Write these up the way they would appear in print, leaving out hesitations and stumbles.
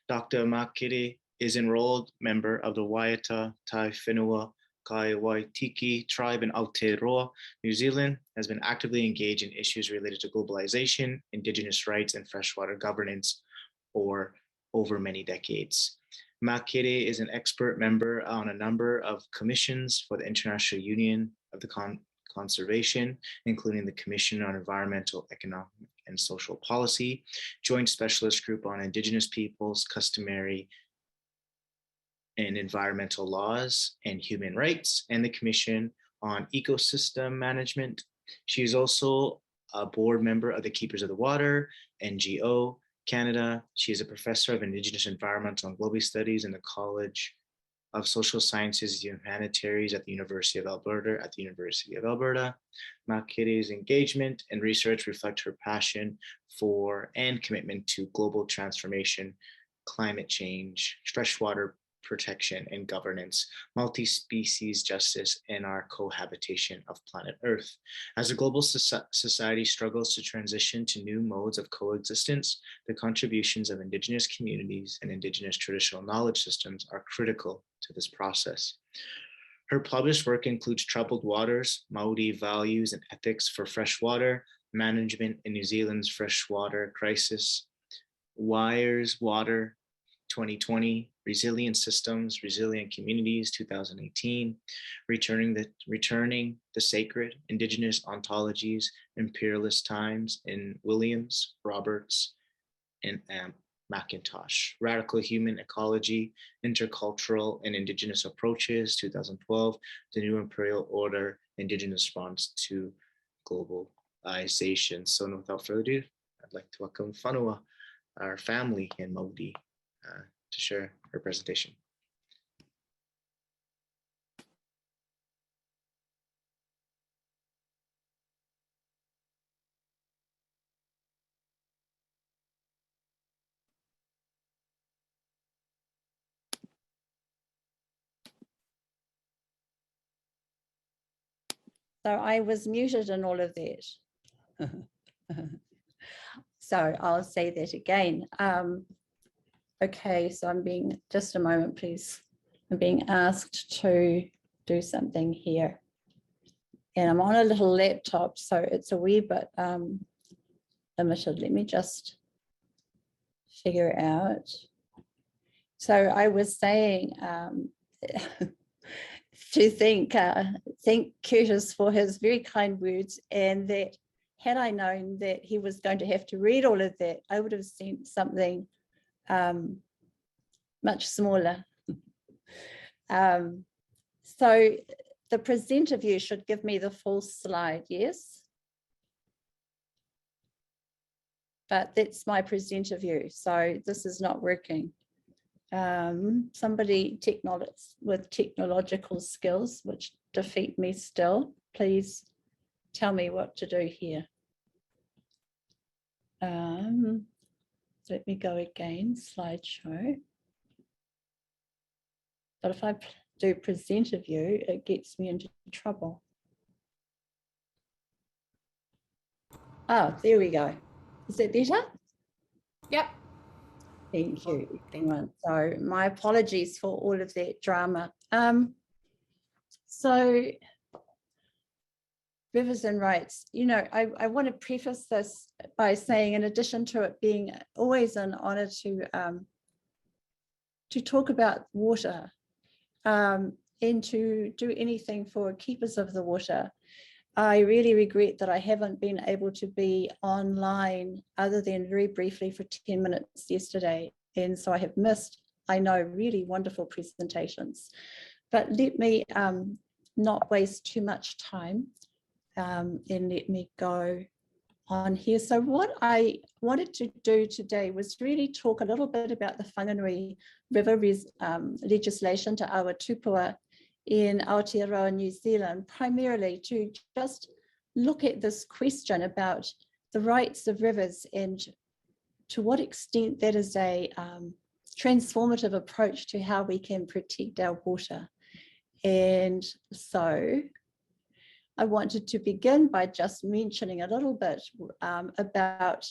Dr. Makere is enrolled member of the Waiata Tai Whenua Kai Waitiki tribe in Aotearoa, New Zealand, has been actively engaged in issues related to globalization, Indigenous rights, and freshwater governance for over many decades. Makere is an expert member on a number of commissions for the International Union of the Conservation, including the Commission on Environmental, Economic, and Social Policy, Joint Specialist Group on Indigenous Peoples, Customary and Environmental Laws and Human Rights, and the Commission on Ecosystem Management. She is also a board member of the Keepers of the Water, NGO, Canada. She is a professor of Indigenous Environmental and Global Studies in the College of Social Sciences and Humanities at the University of Alberta. Makere's engagement and research reflect her passion for and commitment to global transformation, climate change, freshwater protection and governance, multi-species justice, and our cohabitation of planet Earth. As a global society struggles to transition to new modes of coexistence, the contributions of Indigenous communities and Indigenous traditional knowledge systems are critical to this process. Her published work includes Troubled Waters, Maori Values and Ethics for Freshwater Management in New Zealand's Freshwater Crisis, Wires Water 2020, Resilient Systems, Resilient Communities 2018, Returning the Sacred, Indigenous Ontologies, Imperialist Times in Williams, Roberts, and McIntosh, Radical Human Ecology, Intercultural and Indigenous Approaches 2012, The New Imperial Order, Indigenous Response to Globalization. So without further ado, I'd like to welcome Whanua, our family in Maori, to share her presentation. So I was muted in all of that. So I'll say that again. Okay, so I'm being, just a moment, please. I'm being asked to do something here. And I'm on a little laptop, so it's a wee bit limited. Let me just figure it out. So I was saying to thank Curtis for his very kind words, and that had I known that he was going to have to read all of that, I would have sent something much smaller. So the presenter view should give me the full slide, yes? But that's my presenter view, so this is not working. Somebody with technological skills, which defeat me still, please tell me what to do here. Let me go again, slideshow. But if I do presenter view, it gets me into trouble. Oh, there we go. Is that better? Yep. Thank you, everyone. So my apologies for all of that drama. So Rivers and Rights, you know, I want to preface this by saying, in addition to it being always an honor to talk about water and to do anything for keepers of the water, I really regret that I haven't been able to be online other than very briefly for 10 minutes yesterday. And so I have missed, I know, really wonderful presentations. But let me not waste too much time and let me go on here. So what I wanted to do today was really talk a little bit about the Whanganui River legislation to Awa Tupua in Aotearoa, New Zealand, primarily to just look at this question about the rights of rivers and to what extent that is a transformative approach to how we can protect our water. And so I wanted to begin by just mentioning a little bit about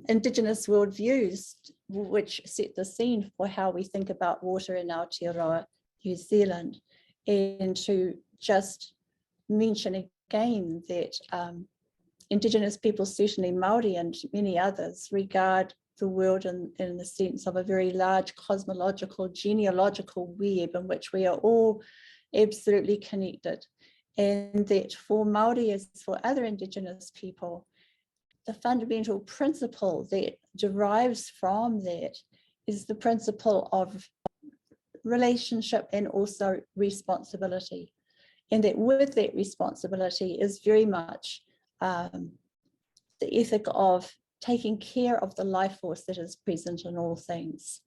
Indigenous worldviews, which set the scene for how we think about water in Aotearoa, New Zealand, and to just mention again that Indigenous people, certainly Māori and many others, regard the world in the sense of a very large cosmological, genealogical web in which we are all absolutely connected. And that for Māori, as for other Indigenous people, the fundamental principle that derives from that is the principle of relationship and also responsibility. And that with that responsibility is very much the ethic of taking care of the life force that is present in all things.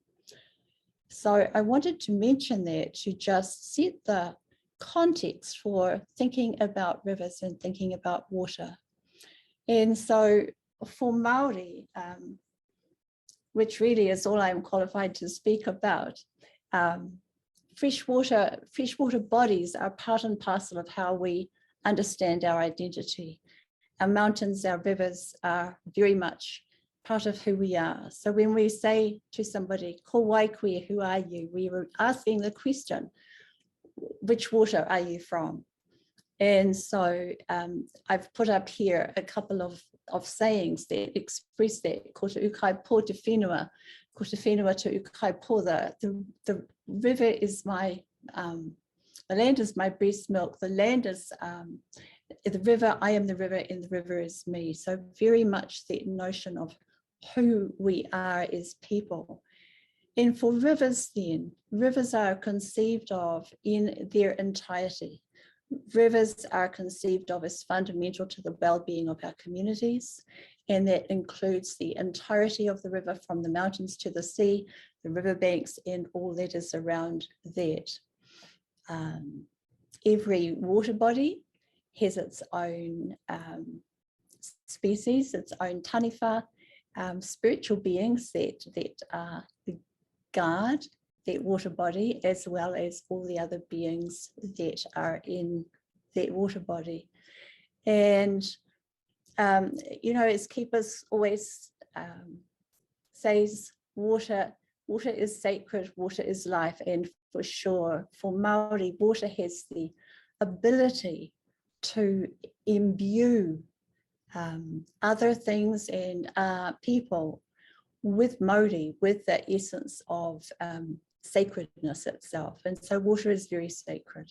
So I wanted to mention that to just set the context for thinking about rivers and thinking about water. And so for Māori, which really is all I'm qualified to speak about, freshwater bodies are part and parcel of how we understand our identity. Our mountains, our rivers are very much part of who we are. So when we say to somebody, ko waikwe, who are you? We were asking the question, which water are you from? And so I've put up here a couple of sayings that express that. Ko te ukai pō te whenua, ko te whenua te ukai pō. The river is my, the land is my breast milk. The land is the river, I am the river, and the river is me. So very much that notion of who we are as people. And for rivers then, rivers are conceived of in their entirety. Rivers are conceived of as fundamental to the well-being of our communities, and that includes the entirety of the river from the mountains to the sea, the riverbanks, and all that is around that. Every water body has its own species, its own taniwha, spiritual beings that guard that water body, as well as all the other beings that are in that water body. And, you know, as Keepers always says, water is sacred, water is life. And for sure, for Māori, water has the ability to imbue other things and people with Māori, with the essence of sacredness itself. And so water is very sacred.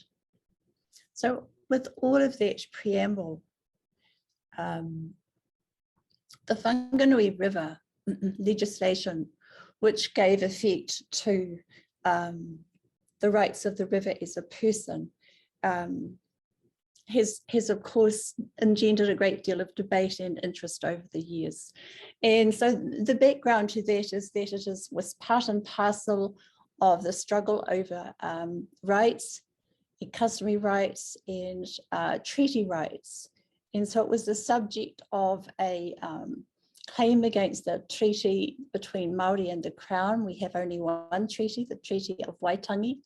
So with all of that preamble, the Whanganui River legislation, which gave effect to the rights of the river as a person, has of course engendered a great deal of debate and interest over the years. And so the background to that is that it was part and parcel of the struggle over rights, customary rights, and treaty rights. And so it was the subject of a claim against the treaty between Māori and the Crown. We have only one treaty, the Treaty of Waitangi.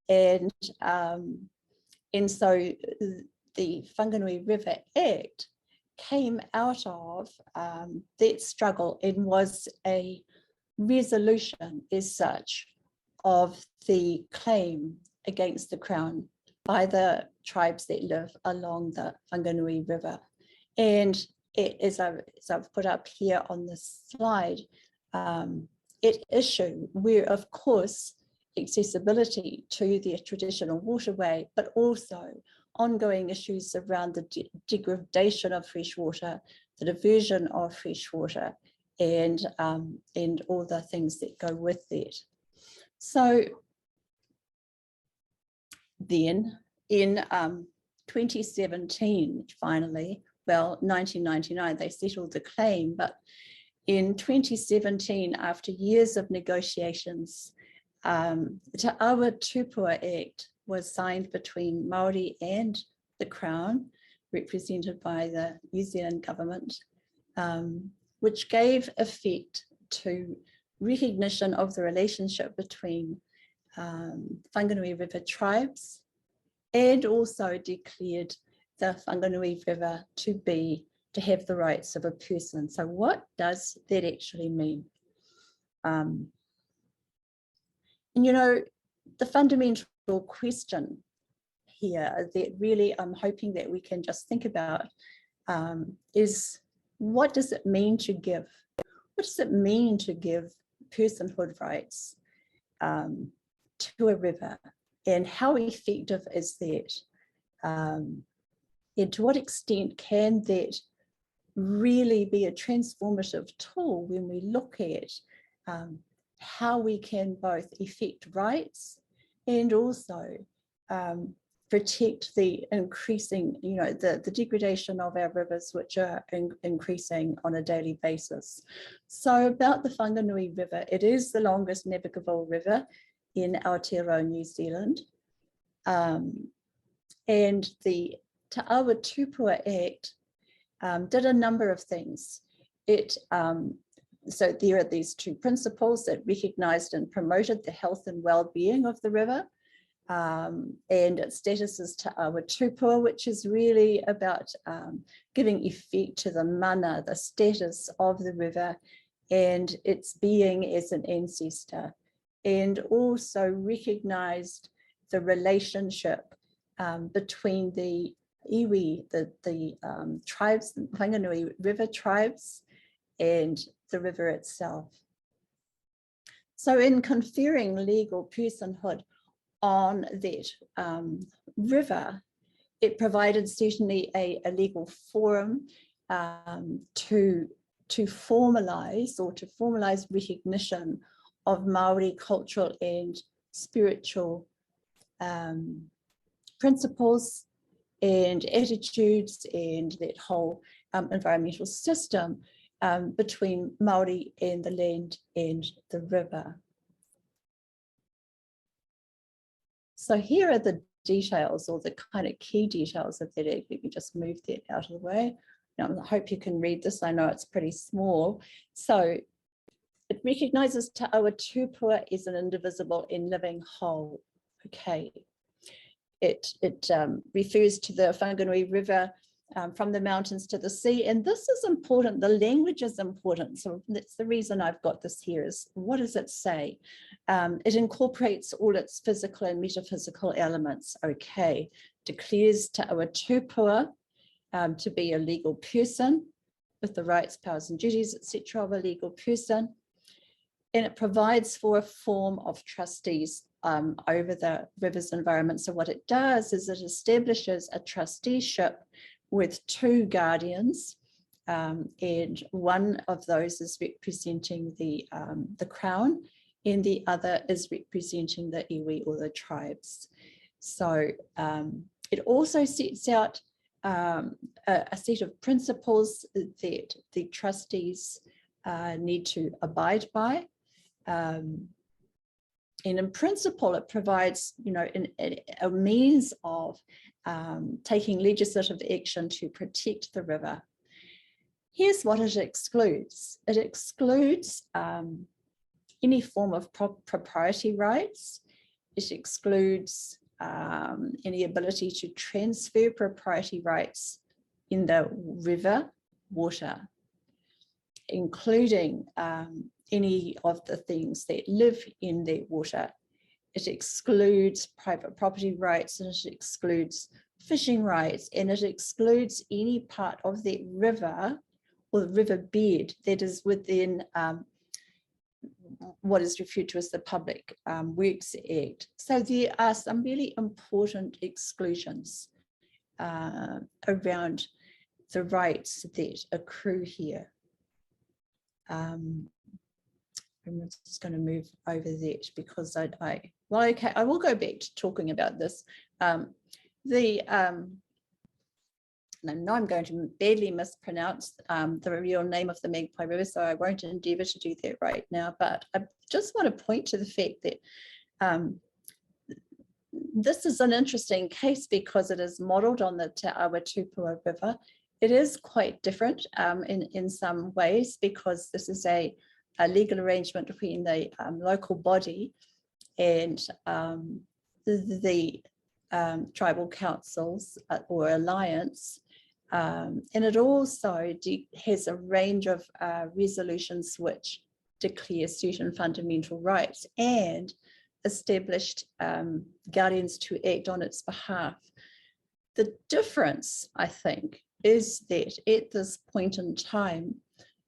And so the Whanganui River Act came out of that struggle and was a resolution as such of the claim against the Crown by the tribes that live along the Whanganui River. And as I've put up here on the slide, at issue were, of course, accessibility to the traditional waterway, but also ongoing issues around the degradation of fresh water, the diversion of fresh water, and all the things that go with that. So then in 2017, finally, well, 1999, they settled the claim, but in 2017, after years of negotiations, the Te Awa Tupua Act was signed between Māori and the Crown, represented by the New Zealand government, which gave effect to recognition of the relationship between Whanganui River tribes, and also declared the Whanganui River to be to have the rights of a person. So what does that actually mean? And you know, the fundamental question here that really I'm hoping that we can just think about is, what does it mean to give? What does it mean to give personhood rights to a river? And how effective is that? And to what extent can that really be a transformative tool when we look at how we can both effect rights and also protect the increasing, you know, the degradation of our rivers, which are increasing on a daily basis. So about the Whanganui River, it is the longest navigable river in Aotearoa, New Zealand. And the Te Awa Tupua Act did a number of things. So there are these two principles that recognised and promoted the health and well-being of the river, and its status is Te Awa Tupua, which is really about giving effect to the mana, the status of the river and its being as an ancestor, and also recognised the relationship between the iwi, the tribes, the Whanganui River tribes, and the river itself. So in conferring legal personhood on that river, it provided certainly a legal forum to formalise recognition of Maori cultural and spiritual principles and attitudes, and that whole environmental system between Maori and the land and the river. So here are the details, or the kind of key details of that act. Let me just move that out of the way. Now, I hope you can read this. I know it's pretty small. So it recognises Te Awa Tupua as an indivisible and living whole. Okay. It refers to the Whanganui River from the mountains to the sea. And this is important. The language is important. So that's the reason I've got this here, is what does it say? It incorporates all its physical and metaphysical elements. Okay. Declares Te Awa Tupua to be a legal person with the rights, powers and duties, etc. of a legal person. And it provides for a form of trustees over the river's environment. So what it does is it establishes a trusteeship with two guardians, and one of those is representing the Crown, and the other is representing the iwi, or the tribes. So it also sets out a set of principles that the trustees need to abide by. And in principle, it provides, you know, a means of taking legislative action to protect the river. Here's what it excludes. It excludes any form of propriety rights. It excludes any ability to transfer propriety rights in the river water, including any of the things that live in the water. It excludes private property rights, and it excludes fishing rights, and it excludes any part of the river or the river bed that is within what is referred to as the Public Works Act. So there are some really important exclusions around the rights that accrue here. I'm just going to move over that because well, okay, I will go back to talking about this. I know I'm going to badly mispronounce the real name of the Magpie River, so I won't endeavour to do that right now, but I just want to point to the fact that this is an interesting case because it is modelled on the Te Awa Tupua River. It is quite different in some ways, because this is a legal arrangement between the local body and the tribal councils or alliance And it also has a range of resolutions which declare certain fundamental rights and established guardians to act on its behalf. The difference, I think, is that at this point in time,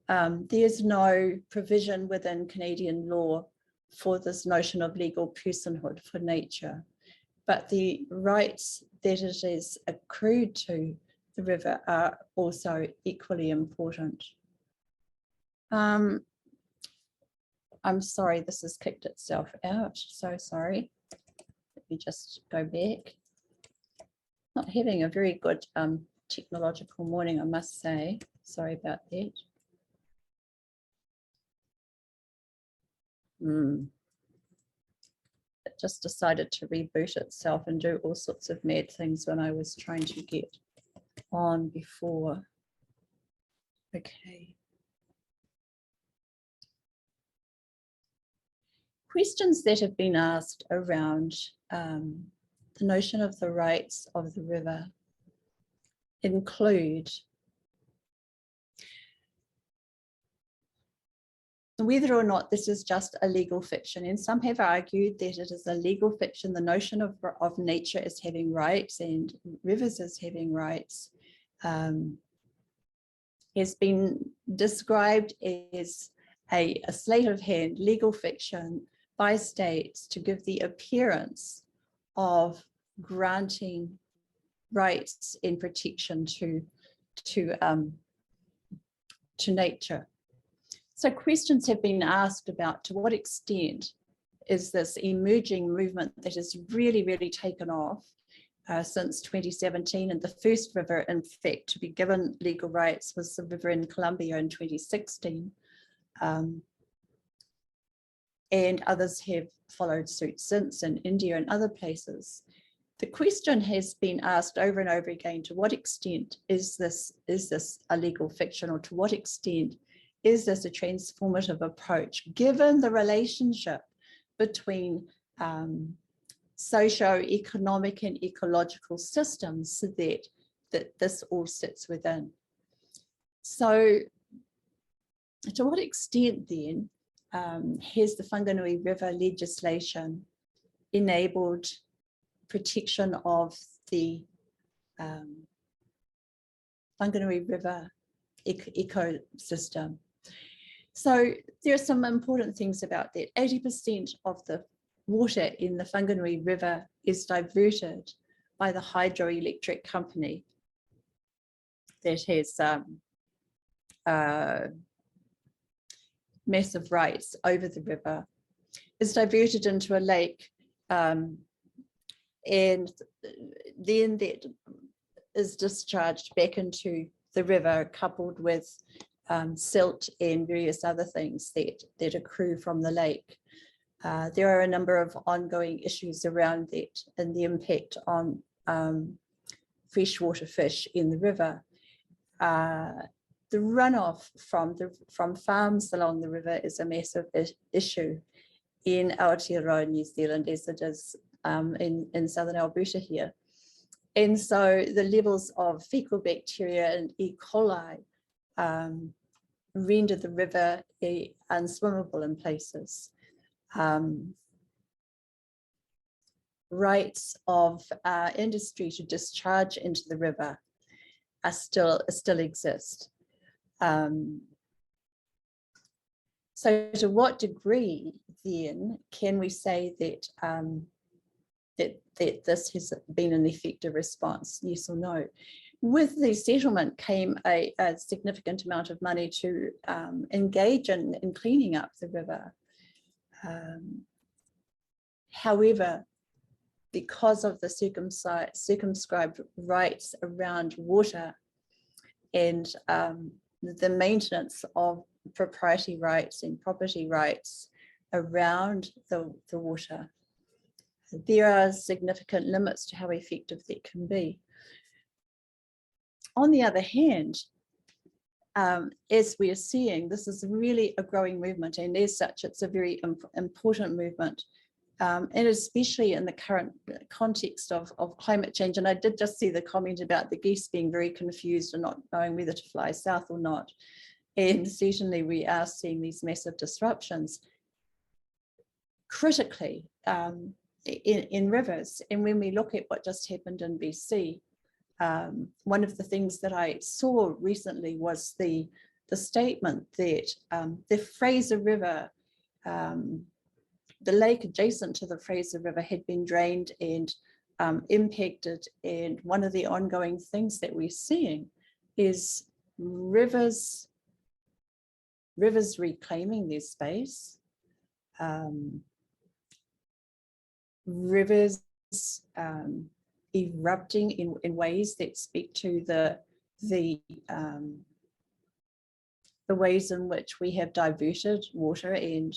there's no provision within Canadian law for this notion of legal personhood for nature, but the rights that it is accrued to the river are also equally important. I'm sorry, this has kicked itself out, so sorry. Let me just go back. Not having a very good technological morning, I must say. Sorry about that. It just decided to reboot itself and do all sorts of mad things when I was trying to get on before. Okay. Questions that have been asked around the notion of the rights of the river include whether or not this is just a legal fiction, and some have argued that it is a legal fiction. The notion of nature as having rights and rivers as having rights has been described as a sleight of hand legal fiction by states to give the appearance of granting rights and protection to nature. So questions have been asked about to what extent is this emerging movement that has really, really taken off since 2017, and the first river, in fact, to be given legal rights was the river in Colombia in 2016. And others have followed suit since in India and other places. The question has been asked over and over again, to what extent is this a legal fiction, or to what extent is this a transformative approach, given the relationship between socio-economic and ecological systems that this all sits within. So to what extent then has the Whanganui River legislation enabled protection of the Whanganui River ecosystem? So there are some important things about that. 80% of the water in the Whanganui River is diverted by the hydroelectric company that has massive rights over the river. It's diverted into a lake, and then that is discharged back into the river, coupled with silt and various other things that accrue from the lake. There are a number of ongoing issues around that and the impact on freshwater fish in the river. The runoff from farms along the river is a massive issue in Aotearoa, New Zealand, as it is in southern Alberta here. And so the levels of fecal bacteria and E. coli render the river unswimmable in places. Rights of industry to discharge into the river still exist. So to what degree then can we say that that this has been an effective response, yes or no? With the settlement came a significant amount of money to engage in cleaning up the river. However, because of the circumscribed rights around water and the maintenance of propriety rights and property rights around the water, there are significant limits to how effective that can be. On the other hand, as we are seeing, this is really a growing movement, and as such, it's a very important movement and especially in the current context of climate change. And I did just see the comment about the geese being very confused and not knowing whether to fly south or not. And certainly we are seeing these massive disruptions critically in rivers. And when we look at what just happened in BC, one of the things that I saw recently was the statement that the Fraser River, the lake adjacent to the Fraser River had been drained and impacted. And one of the ongoing things that we're seeing is rivers reclaiming their space, rivers erupting in ways that speak to the ways in which we have diverted water and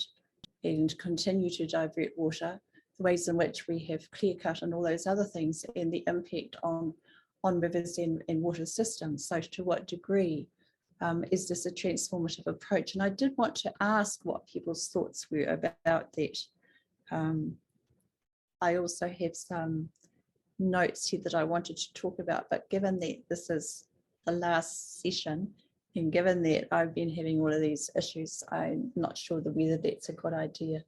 continue to divert water, the ways in which we have clear cut and all those other things, and the impact on rivers and water systems. So to what degree is this a transformative approach? And I did want to ask what people's thoughts were about that. I also have some notes here that I wanted to talk about, but given that this is the last session, and given that I've been having all of these issues, I'm not sure whether that's a good idea.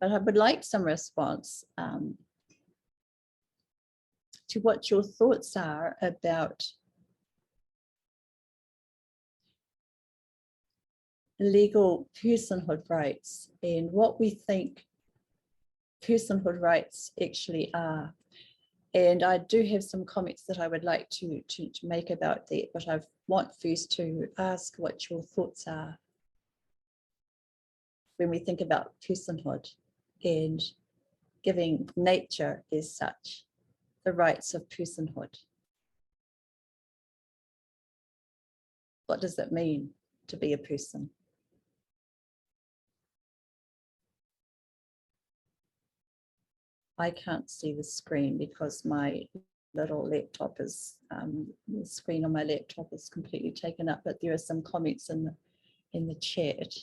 But I would like some response to what your thoughts are about legal personhood rights and what we think personhood rights actually are. And I do have some comments that I would like to make about that, but I want first to ask what your thoughts are when we think about personhood and giving nature as such the rights of personhood. What does it mean to be a person? I can't see the screen because my little laptop is, the screen on my laptop is completely taken up, but there are some comments in the chat.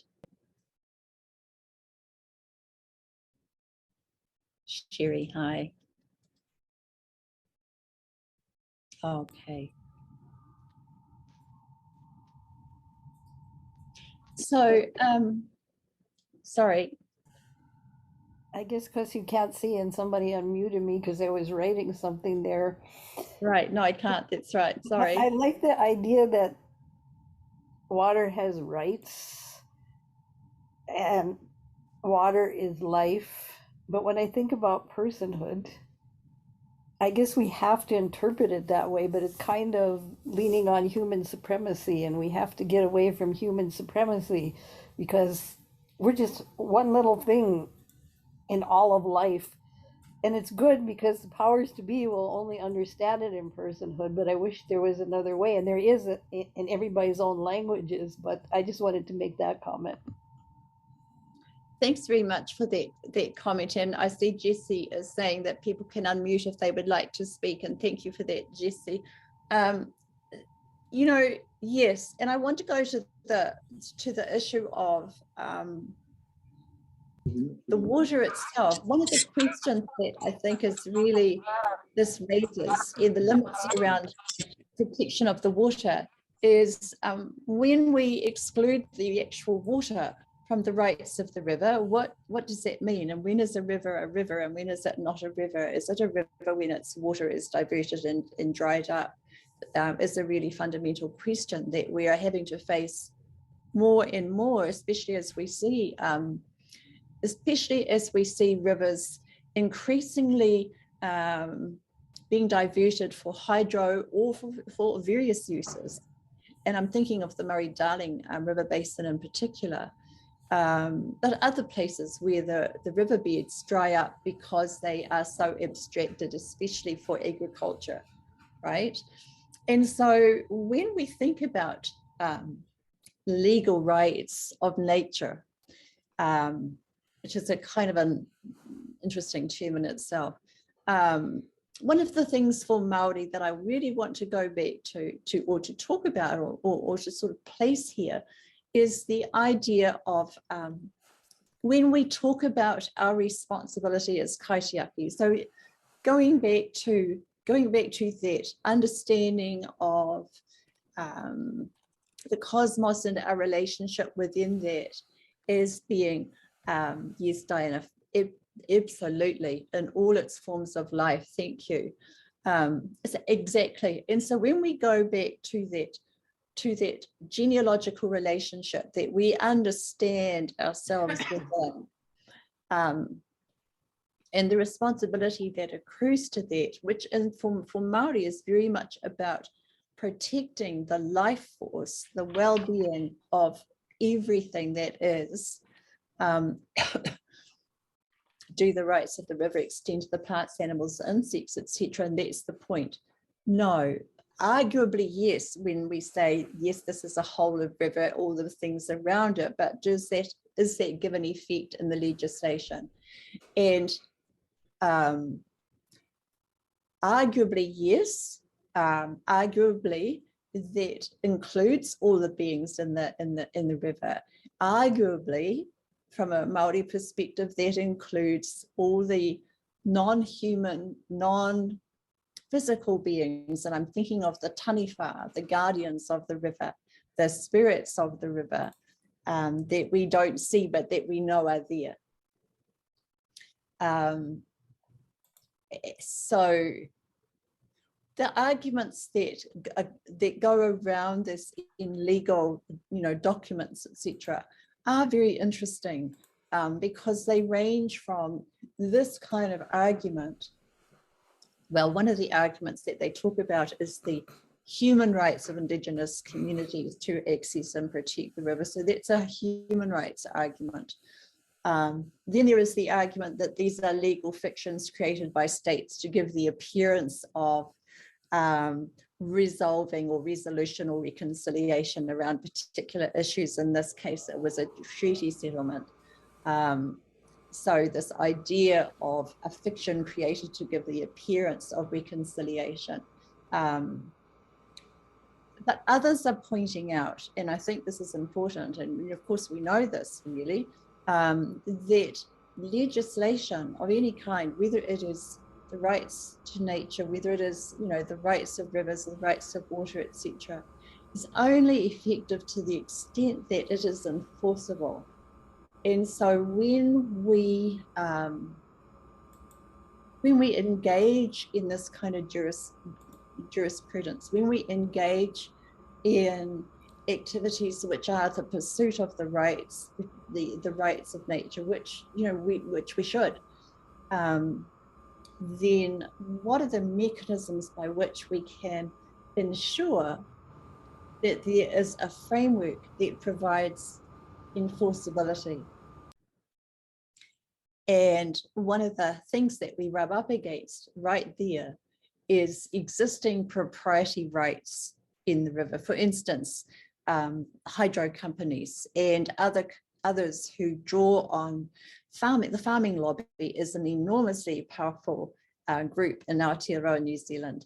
Sherry, hi. Okay. So, sorry. I guess because you can't see and somebody unmuted me because I was writing something there. Right, no, I can't, that's right, sorry. I like the idea that water has rights and water is life. But when I think about personhood, I guess we have to interpret it that way, but it's kind of leaning on human supremacy, and we have to get away from human supremacy because we're just one little thing in all of life. And it's good because the powers to be will only understand it in personhood, but I wish there was another way, and there is in everybody's own languages, but I just wanted to make that comment. Thanks very much for that comment, and I see Jessie is saying that people can unmute if they would like to speak, and thank you for that, Jessie. You know, yes, and I want to go to the issue of the water itself. One of the questions that I think is really this raises in the limits around protection of the water is when we exclude the actual water from the rights of the river, what does that mean? And when is a river, and when is it not a river? Is it a river when its water is diverted and dried up? Is a really fundamental question that we are having to face more and more, especially as we see rivers increasingly being diverted for hydro or for various uses. And I'm thinking of the Murray-Darling River Basin in particular, but other places where the riverbeds dry up because they are so abstracted, especially for agriculture, right? And so when we think about legal rights of nature, which is a kind of an interesting term in itself, one of the things for Māori that I really want to go back to or to talk about or to sort of place here is the idea of when we talk about our responsibility as kaitiaki, so going back to that understanding of the cosmos and our relationship within that as being, yes, Diana, absolutely, in all its forms of life. Thank you. Exactly. And so when we go back to that genealogical relationship that we understand ourselves within, and the responsibility that accrues to that, which for Māori is very much about protecting the life force, the well-being of everything that is. Do the rights of the river extend to the plants, animals, insects, etc.? And that's the point. No, arguably yes, when we say yes, this is a whole of river, all the things around it, but is that given effect in the legislation? And arguably yes, arguably that includes all the beings in the river. Arguably, from a Māori perspective, that includes all the non-human, non-physical beings, and I'm thinking of the taniwha, the guardians of the river, the spirits of the river, that we don't see but that we know are there. So the arguments that go around this in legal, documents, etc., are very interesting, because they range from this kind of argument. Well, one of the arguments that they talk about is the human rights of Indigenous communities to access and protect the river. So that's a human rights argument. Then there is the argument that these are legal fictions created by states to give the appearance of resolving or resolution or reconciliation around particular issues. In this case, it was a treaty settlement. So this idea of a fiction created to give the appearance of reconciliation. But others are pointing out, and I think this is important, and of course we know this really, that legislation of any kind, whether it is the rights to nature, whether it is, the rights of rivers, the rights of water, etc., is only effective to the extent that it is enforceable. And so when we engage in this kind of jurisprudence, when we engage in activities which are the pursuit of the rights, the rights of nature, which we should, then what are the mechanisms by which we can ensure that there is a framework that provides enforceability? And one of the things that we rub up against right there is existing propriety rights in the river. For instance, hydro companies and others who draw on farming. The farming lobby is an enormously powerful group in Aotearoa, New Zealand.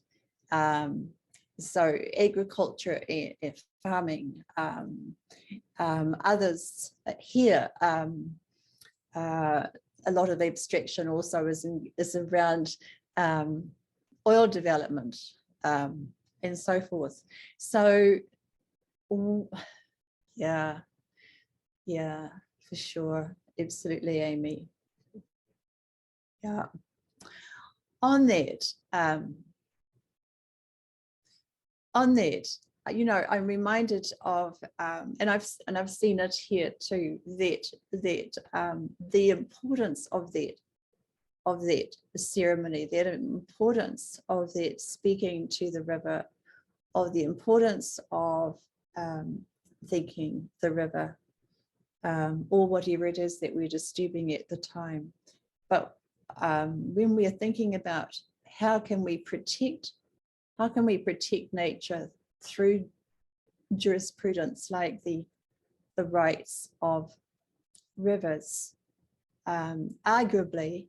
So agriculture and farming, others here, a lot of abstraction also is around oil development and so forth. So yeah, for sure. Absolutely, Amy. Yeah. On that, I'm reminded of, and I've seen it here too, that the importance of that ceremony, that importance of that speaking to the river, of the importance of thinking the river, or whatever it is that we're disturbing at the time. But when we're thinking about how can we protect nature through jurisprudence like the rights of rivers, arguably,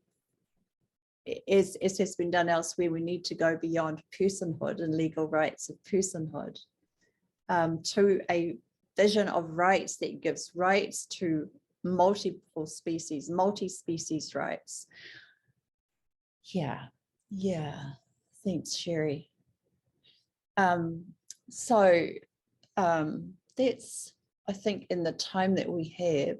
as has been done elsewhere, we need to go beyond personhood and legal rights of personhood to a vision of rights that gives rights to multiple species, multi-species rights. Yeah. Thanks, Sherry. That's, I think, in the time that we have,